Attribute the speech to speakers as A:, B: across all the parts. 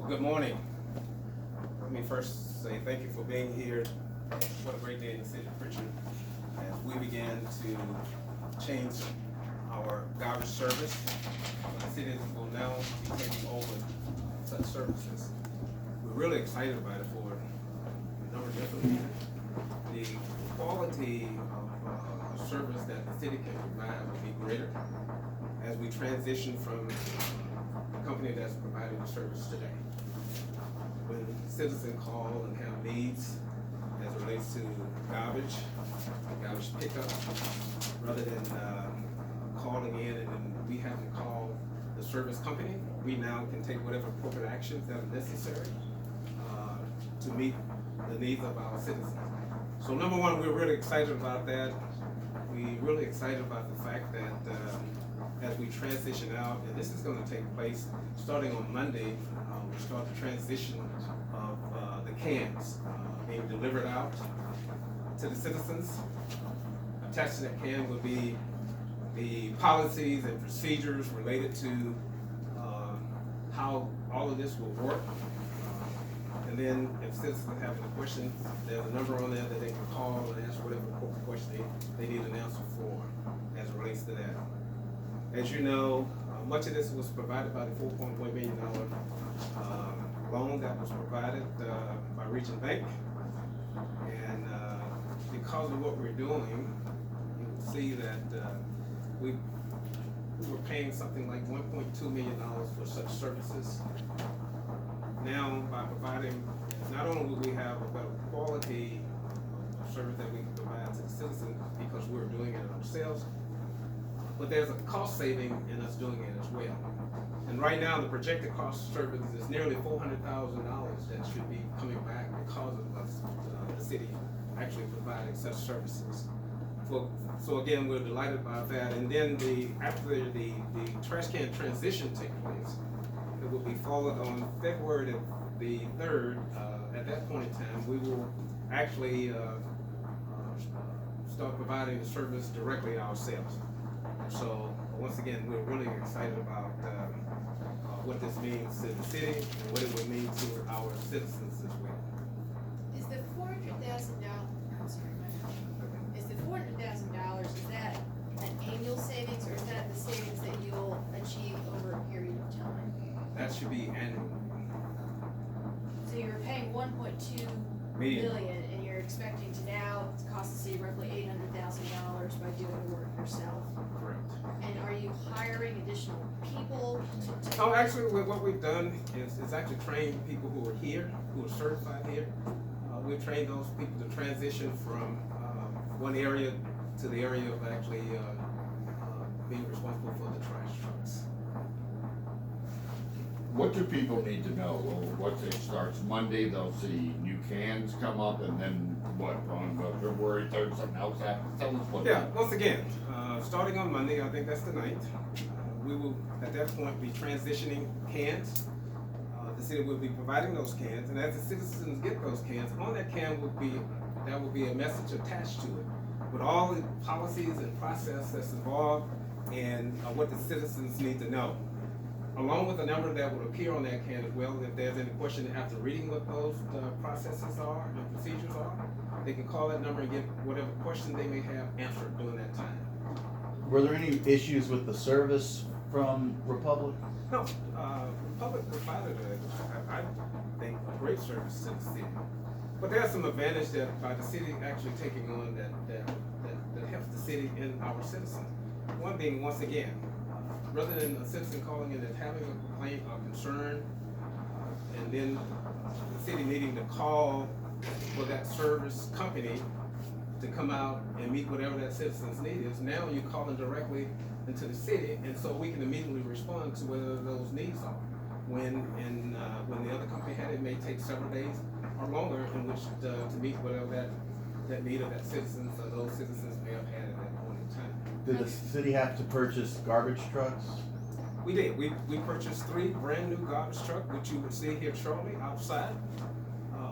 A: Good morning. Let me first say thank you for being here. What a great day in the city of Prichard as we began to change our garbage service. The city will now be taking over such services. We're really excited about it for a number of different reasons. The quality of service that the city can provide will be greater as we transition from the company that's providing the service today. When citizens call and have needs as it relates to garbage pickup, rather than calling in and then we have to call the service company, we now can take whatever appropriate actions that are necessary to meet the needs of our citizens. So number one, we're really excited about that. We're really excited about the fact that as we transition out, and this is going to take place starting on Monday, we start the transition of the cans being delivered out to the citizens. Attached to that can will be the policies and procedures related to how all of this will work. And then if citizens have any questions, there's a number on there that they can call and ask whatever question they need an answer for as it relates to that. As you know, much of this was provided by the $4.1 million loan that was provided by Region Bank. And because of what we're doing, you will see that we were paying something like $1.2 million for such services. Now, by providing, not only will we have a better quality of service that we can provide to the citizens because we're doing it ourselves, but there's a cost saving in us doing it as well. And right now, the projected cost of service is nearly $400,000 that should be coming back because of us, the city actually providing such services. So again, we're delighted about that. And then after the trash can transition takes place, it will be followed on February the 3rd. At that point in time, we will actually start providing the service directly ourselves. So once again, we're really excited about what this means to the city and what it will mean to our citizens as well.
B: Is the $400,000? I'm sorry, is the $400,000? Is that an annual savings, or is that the savings that you'll achieve over a period of time?
A: That should be annual.
B: So you're paying $1.2 million, and you're expecting to now cost the city roughly $800,000 by doing the work yourself.
A: Correct.
B: And are you hiring additional people to
A: Oh, actually, what we've done is actually train people who are here, who are certified here. We've trained those people to transition from one area to the area of actually being responsible for the trash trucks.
C: What do people need to know? Well, it starts Monday, they'll see new cans come up, and then what, on February 3rd, something else happens? Tell us what.
A: Yeah, once again, starting on Monday, I think that's the 9th, we will at that point be transitioning cans. The city will be providing those cans, and as the citizens get those cans, on that can will be a message attached to it with all the policies and process that's involved and what the citizens need to know, along with the number that would appear on that can as well. If there's any question after reading what those processes are and procedures are, they can call that number and get whatever question they may have answered during that time.
D: Were there any issues with the service from Republic?
A: No, Republic provided I think, a great service to the city. But there's some advantage that by the city actually taking on that helps the city and our citizens. One being, once again, rather than a citizen calling in and having a complaint or concern, and then the city needing to call for that service company to come out and meet whatever that citizen's need is, now you're calling directly into the city, and so we can immediately respond to whatever those needs are. When the other company had it, may take several days or longer in which to meet whatever that need of that citizens or those citizens may have had at that point in time.
D: Did the city have to purchase garbage trucks?
A: We did. We purchased 3 brand new garbage trucks, which you will see here shortly outside,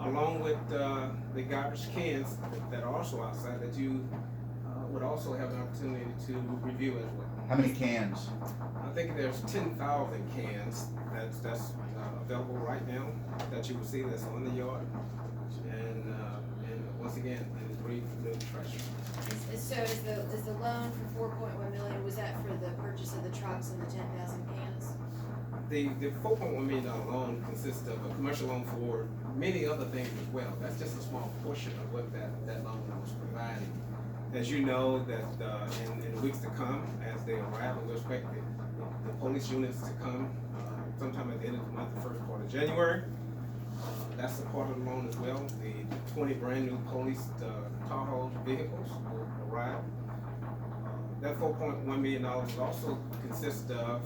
A: along with the garbage cans that are also outside that you would also have an opportunity to review as well.
D: How many cans?
A: think there's 10,000 cans that's available right now that you will see that's on the yard. And once again, in 3 little trash.
B: So is the loan for 4.1 million, was that for the purchase of the trucks and the 10,000 cans?
A: The $4.1 million loan consists of a commercial loan for many other things as well. That's just a small portion of what that loan was providing. As you know, that in the weeks to come, as they arrive, we expect the police units to come sometime at the end of the month, the first part of January. That's a part of the loan as well. The 20 brand new police Tahoe vehicles will arrive. That $4.1 million also consists of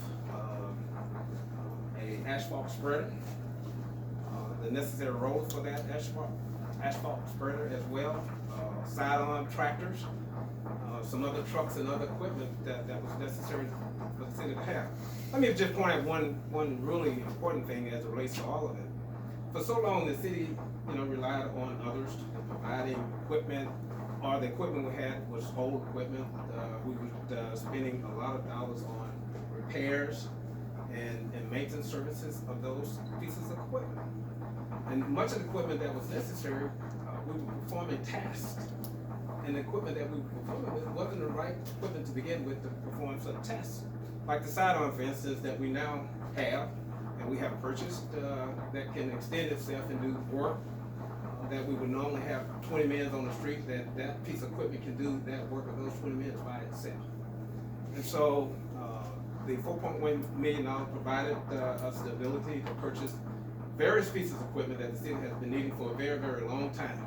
A: a asphalt spreader, the necessary rollers for that asphalt spreader as well, sidearm tractors, some other trucks and other equipment that was necessary for the city to have. Let me just point out one really important thing as it relates to all of it. For so long, the city, relied on others in providing equipment, or the equipment we had was old equipment. We were spending a lot of dollars on repairs and maintenance services of those pieces of equipment. And much of the equipment that was necessary, we were performing tasks. And the equipment that we were performing with wasn't the right equipment to begin with to perform such tasks. Like the sidearm, for instance, that we now have, and we have purchased, that can extend itself and do work that we would normally have 20 men on the street, that piece of equipment can do that work of those 20 men by itself. And so the $4.1 million provided us the ability to purchase various pieces of equipment that the city has been needing for a very, very long time.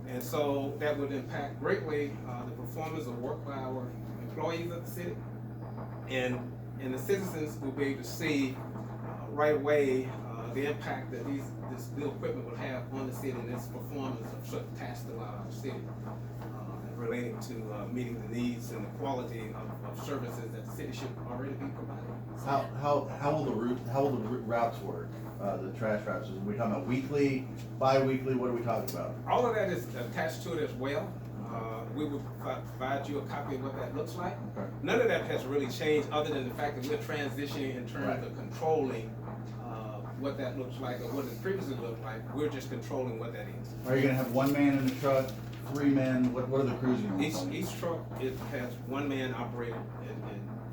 A: And so that would impact greatly the performance of work by our employees of the city. And the citizens will be able to see right away the impact that this new equipment will have on the city and its performance of certain tasks throughout our city, relating to meeting the needs and the quality of services that the city should already be providing.
D: How will the routes work? The trash routes? Are we talking about weekly, bi-weekly? What are we talking about?
A: All of that is attached to it as well. We will provide you a copy of what that looks like.
D: Okay.
A: None of that has really changed other than the fact that we're transitioning in terms of controlling what that looks like or what it previously looked like. We're just controlling what that is.
D: Are you gonna have 1 man in the truck, 3 men? What are the crews gonna be?
A: Each truck has 1 man operated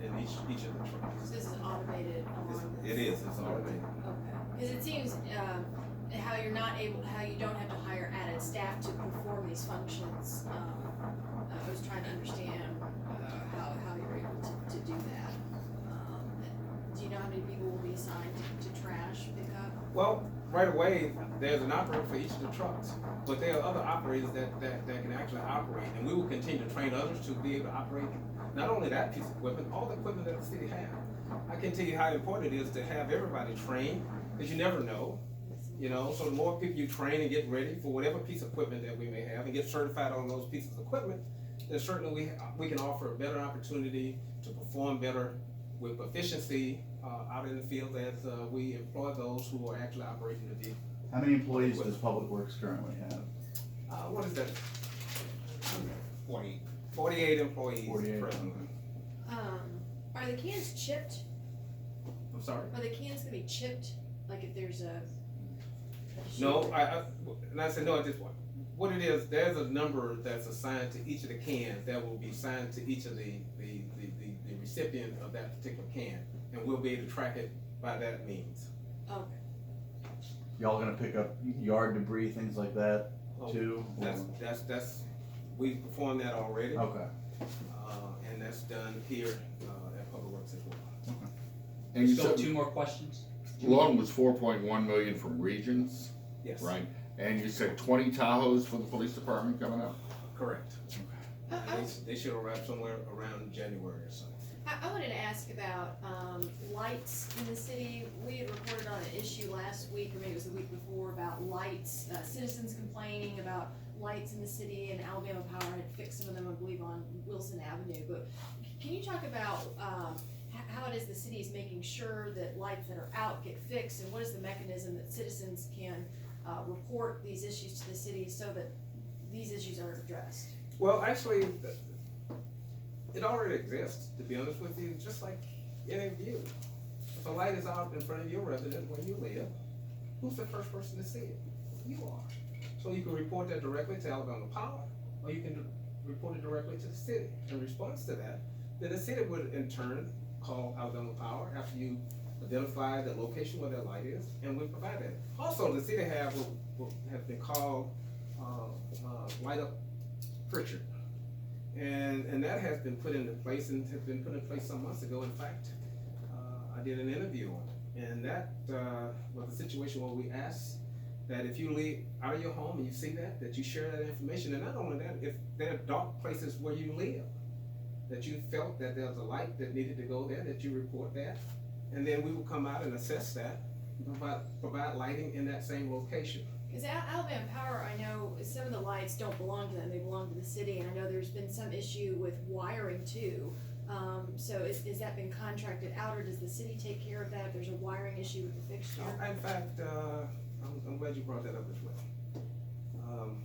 A: in each of the trucks.
B: So this is automated along this?
A: It is, it's automated.
B: Okay, because it seems, how you don't have to hire added staff to perform these functions. I was trying to understand, how you're able to do that. Do you know how many people will be assigned to trash pickup?
A: Well, right away, there's an operator for each of the trucks, but there are other operators that can actually operate, and we will continue to train others to be able to operate not only that piece of equipment, all the equipment that the city has. I can tell you how important it is to have everybody trained, because you never know. So the more people you train and get ready for whatever piece of equipment that we may have and get certified on those pieces of equipment, then certainly we can offer a better opportunity to perform better with efficiency out in the field as we employ those who are actually operating the vehicle.
D: How many employees does Public Works currently have?
A: What is that?
C: 20.
A: 48 employees
D: 48,
A: presently.
B: Are the cans chipped?
A: I'm sorry?
B: Are the cans gonna be chipped? Like if there's a
A: No, and I said no at this point. What it is, there's a number that's assigned to each of the cans that will be assigned to each of the recipient of that particular can, and we'll be able to track it by that means.
B: Okay.
D: Y'all gonna pick up yard debris, things like that too?
A: That's we performed that already.
D: Okay.
A: And that's done here at Public Works as well.
C: And you
E: Still
C: said
E: 2 more questions?
C: loan was 4.1 million from Regions,
A: Yes.
C: right? And you said 20 Tahoes for the police department coming up?
A: Correct. They should arrive somewhere around January or so.
B: I wanted to ask about lights in the city. We had reported on an issue last week, or maybe it was the week before, about lights, citizens complaining about lights in the city, and Alabama Power had fixed some of them, I believe, on Wilson Avenue. But can you talk about how it is the city is making sure that lights that are out get fixed, and what is the mechanism that citizens can report these issues to the city so that these issues are addressed?
A: Well, actually, it already exists, to be honest with you. Just like in a view. If a light is out in front of your residence where you live, who's the first person to see it? You are. So you can report that directly to Alabama Power, or you can report it directly to the city. In response to that, then the city would in turn call Alabama Power after you identify the location where that light is, and we provide that. Also, the city have been called Light Up Prichard. And that has been put into place and has been put in place some months ago. In fact, I did an interview on it. And that was a situation where we asked that if you leave out of your home and you see that you share that information. And not only that, if there are dark places where you live, that you felt that there was a light that needed to go there, that you report that. And then we will come out and assess that, provide lighting in that same location.
B: Because Alabama Power, I know some of the lights don't belong to them, they belong to the city, and I know there's been some issue with wiring too. So is that been contracted out, or does the city take care of that if there's a wiring issue with the fixture?
A: In fact, I'm glad you brought that up as well.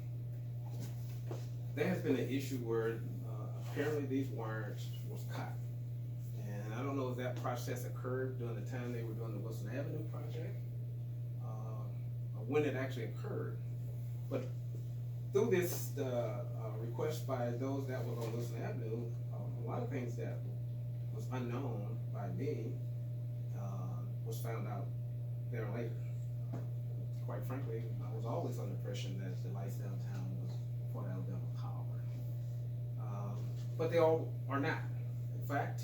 A: There has been an issue where apparently these wires was cut. And I don't know if that process occurred during the time they were doing the Wilson Avenue project, when it actually occurred. But through this request by those that were on Wilson Avenue, a lot of things that was unknown by me was found out there later. Quite frankly, I was always under the impression that the lights downtown was for Alabama Power. But they all are not. In fact,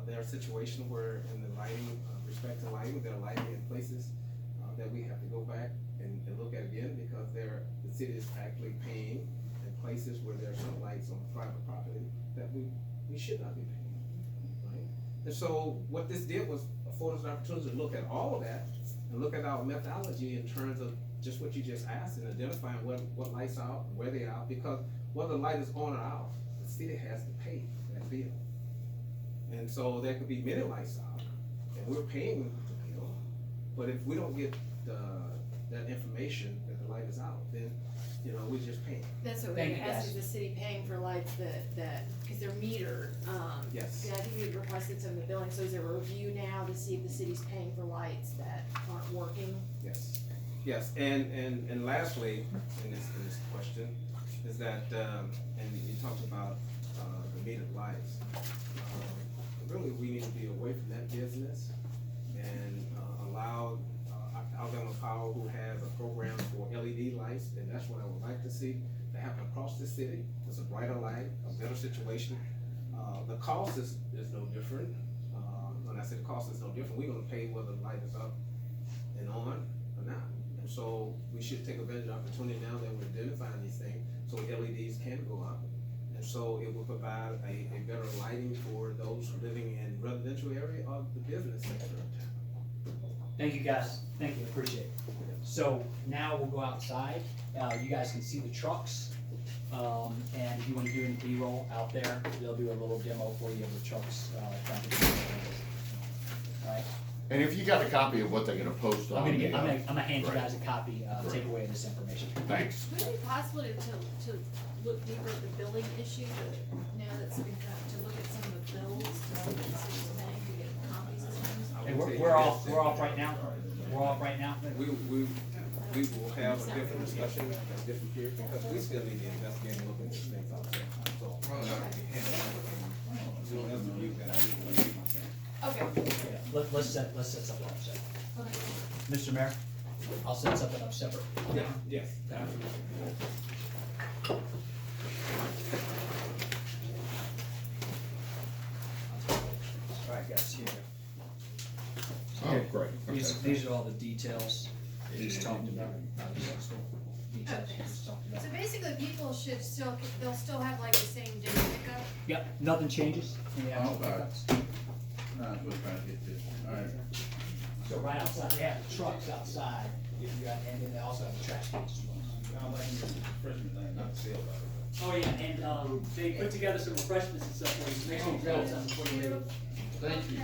A: there are situations where in the lighting, respect to lighting, there are lighting in places that we have to go back and look at again, because the city is actually paying in places where there are some lights on private property that we should not be paying, right? And so what this did was afford us an opportunity to look at all of that and look at our methodology in terms of just what you just asked, and identifying what lights are out, where they are, because whether the light is on or out, the city has to pay that bill. And so there could be many lights out, and we're paying the bill, but if we don't get that information that the light is out, then, we're just paying.
B: That's what
E: Thank
B: we
E: you,
B: asked,
E: guys.
B: is the city paying for lights that, because they're metered,
A: Yes.
B: yeah, I think we had requested some of the billing, so is there a review now to see if the city's paying for lights that aren't working?
A: Yes, yes, and lastly, in this question, is that, and you talked about the metered lights. Really, we need to be away from that business and allow Alabama Power, who has a program for LED lights, and that's what I would like to see to happen across the city. It's a brighter light, a better situation. The cost is no different. When I say the cost is no different, we're gonna pay whether the light is up and on or not. And so we should take advantage of the opportunity now that we're identifying these things, so LEDs can go up. And so it will provide a better lighting for those living in residential area of the business sector of town.
E: Thank you, guys. Thank you, appreciate it. So now we'll go outside. You guys can see the trucks. And if you wanna do any B-roll out there, they'll do a little demo for you of the trucks, trying to do it. All right?
C: And if you got a copy of what they're gonna post on
E: I'm
C: the,
E: gonna hand you
C: right.
E: guys a copy, take away this information.
C: Thanks.
B: Would it be possible to look deeper at the billing issue, now that's been to look at some of the bills, to see what the city's paying, to get copies of things?
A: I
E: Hey,
A: would say
E: we're off
A: yes.
E: right now. We're off right now.
A: We will have a different discussion at a different period, because we still need to investigate and look at these things also. So, we'll have to review that. I need to review myself.
B: Okay.
E: Yeah, let's set something up separate.
B: Okay.
E: Mr. Mayor, I'll set something up separate.
A: Yeah, yes, absolutely.
E: All right, guys, here.
C: Oh, great.
E: These are all the details we just talked about. Details we just talked about.
B: So basically, people they'll still have like the same day pickup?
E: Yep, nothing changes in the actual
D: Okay.
E: pickups.
D: That's what I'm trying to get to. Alright.
E: So right outside, they have the trucks outside, and then they also have the trash cans as well.
A: Not to say about it.
E: Oh, yeah, and, they put together some refreshments and stuff for you, so make sure you grab something before you leave.
C: Thank you.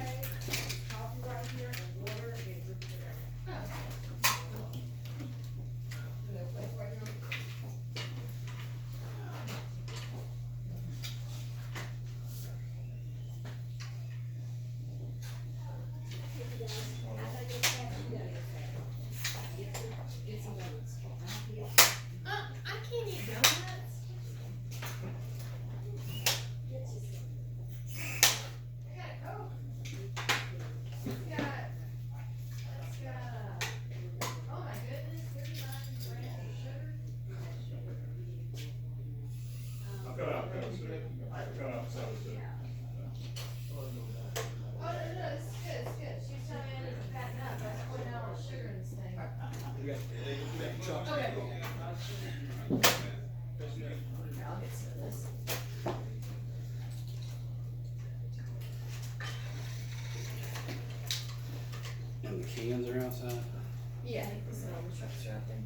F: cans are outside?
B: Yeah, I think the trucks are out there.